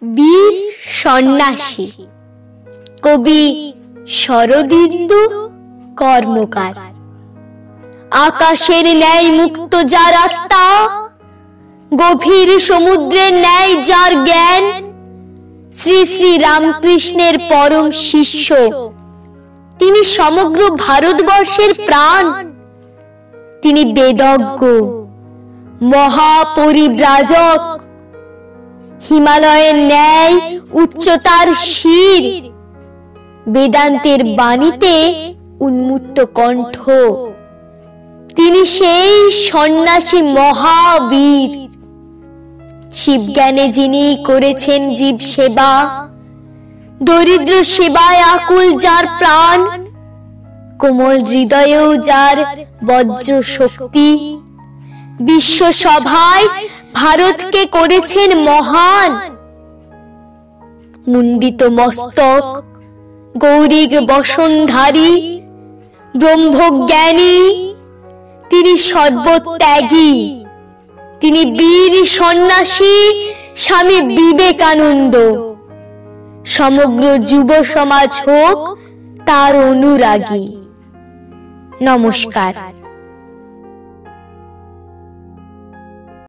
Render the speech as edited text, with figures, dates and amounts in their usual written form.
বীর সন্ন্যাসী কবি শরদিন্দু কর্মকার। আকাশের ন্যায় মুক্ত যার আত্মা, গভীর সমুদ্রের ন্যায় যার জ্ঞান, শ্রী শ্রী রামকৃষ্ণের পরম শিষ্য, তিনি সমগ্র ভারতবর্ষের প্রাণ। তিনি বেদজ্ঞ, মহাপরিব্রাজক, হিমালয়ের ন্যায় উচ্চতার শির, বেদান্তের বাণীতে উন্মুক্ত কণ্ঠ। তিনি সেই সন্ন্যাসী মহাবীর। শিবজ্ঞানে যিনি করেছেন জীব সেবা, দরিদ্র সেবায় আকুল যার প্রাণ, কোমল হৃদয়েও যার বজ্র শক্তি, বিশ্ব সভায় ভারতকে করেছেন মহান। মুন্ডিত মস্তক, গৌরিক বসনধারী, ব্রহ্মজ্ঞানী, তিনি সর্বত্যাগী। তিনি বীর সন্ন্যাসী স্বামী বিবেকানন্দ। সমগ্র যুব সমাজ হোক তার অনুরাগী। নমস্কার।